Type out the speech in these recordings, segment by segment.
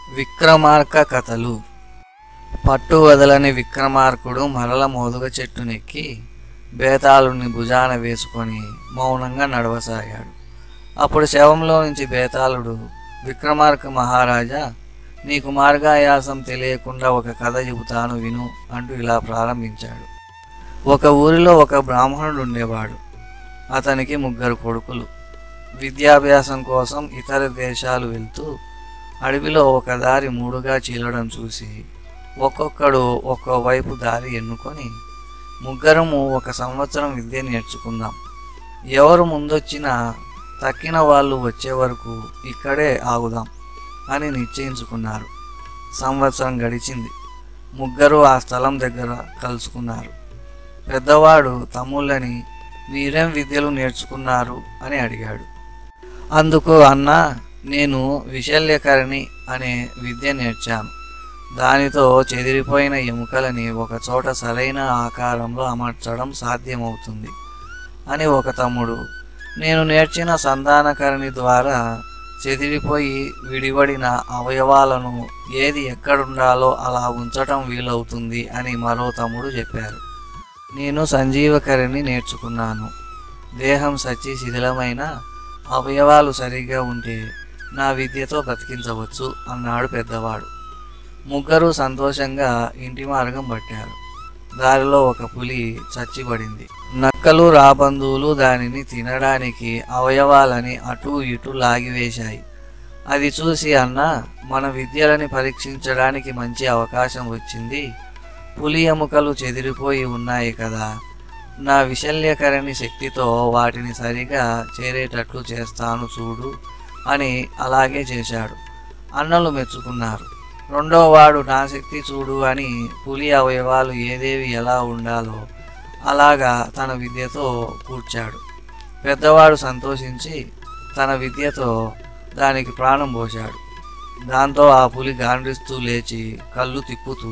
విక్రమార్క కథలు. పట్టు వదలని విక్రమార్కుడు మరల మోదుగ చెట్టునెక్కి బేతాళుని భుజాన వేసుకొని మౌనంగా నడవసాగాడు. అప్పుడు శవంలో నుంచి బేతాళుడు, విక్రమార్క మహారాజా, నీకు మార్గాయాసం తెలియకుండా ఒక కథ చెబుతాను విను అంటూ ఇలా ప్రారంభించాడు. ఒక ఊరిలో ఒక బ్రాహ్మణుడు ఉండేవాడు. అతనికి 3 కొడుకులు. విద్యాభ్యాసం కోసం ఇతర దేశాలు వెళ్తూ అడవిలో ఒక దారి 3గా చీలడం చూసి ఒక్కొక్కడు ఒక్కోవైపు దారి ఎన్నుకొని, ముగ్గురము 1 సంవత్సరం విద్య నేర్చుకుందాం, ఎవరు ముందొచ్చినా తక్కిన వాళ్ళు వచ్చే వరకు ఇక్కడే ఆగుదాం అని నిశ్చయించుకున్నారు. సంవత్సరం గడిచింది. ముగ్గురు ఆ స్థలం దగ్గర కలుసుకున్నారు. పెద్దవాడు తమ్ముళ్ళని, మీరేం విద్యలు నేర్చుకున్నారు అని అడిగాడు. అందుకు, అన్నా, నేను విశల్యకరణి అనే విద్య నేర్చాను. దానితో చెదిరిపోయిన ఎముకలని ఒక చోట సరైన ఆకారంలో అమర్చడం సాధ్యమవుతుంది అని ఒక తమ్ముడు, నేను నేర్చిన సంధానకరణి ద్వారా చెదిరిపోయి విడివడిన అవయవాలను ఏది ఎక్కడుండాలో అలా ఉంచటం వీలవుతుంది అని మరో తమ్ముడు చెప్పారు. నేను సంజీవకరణి నేర్చుకున్నాను. దేహం సచ్చి శిథిలమైన అవయవాలు సరిగ్గా ఉంటే నా విద్యతో బ్రతికించవచ్చు అన్నాడు పెద్దవాడు. ముగ్గురు సంతోషంగా ఇంటి మార్గం పట్టారు. దారిలో ఒక పులి చచ్చిపడింది. నక్కలు రాబందువులు దానిని తినడానికి అవయవాలని అటూ ఇటూ లాగివేశాయి. అది చూసి, అన్నా, మన విద్యలని పరీక్షించడానికి మంచి అవకాశం వచ్చింది. పులి ఎముకలు చెదిరిపోయి ఉన్నాయి కదా, నా విశల్యకరణి శక్తితో వాటిని సరిగా చేరేటట్లు చేస్తాను చూడు అని అలాగే చేశాడు. అన్నలు మెచ్చుకున్నారు. రెండోవాడు, నా శక్తి చూడు అని పులి అవయవాలు ఏదేవి ఎలా ఉండాలో అలాగా తన విద్యతో కూర్చాడు. పెద్దవాడు సంతోషించి తన విద్యతో దానికి ప్రాణం పోశాడు. దాంతో ఆ పులి గాండ్రిస్తూ లేచి కళ్ళు తిప్పుతూ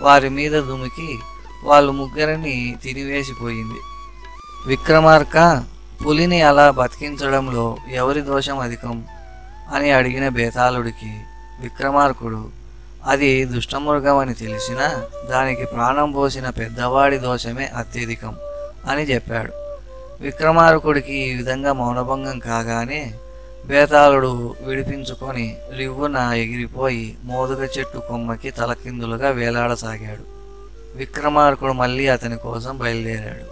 వారి మీద దుమికి వాళ్ళు ముగ్గురిని తినివేసిపోయింది. విక్రమార్క, పులిని అలా బతికించడంలో ఎవరి దోషం అధికం అని అడిగిన బేతాళుడికి విక్రమార్కుడు, అది దుష్టమృగం అని తెలిసినా దానికి ప్రాణం పోసిన పెద్దవాడి దోషమే అత్యధికం అని చెప్పాడు. విక్రమార్కుడికి ఈ విధంగా మౌనభంగం కాగానే బేతాళుడు విడిపించుకొని రివ్వున ఎగిరిపోయి మోదుగ చెట్టు కొమ్మకి తలకిందులుగా వేలాడసాగాడు. విక్రమార్కుడు మళ్ళీ అతని కోసం బయలుదేరాడు.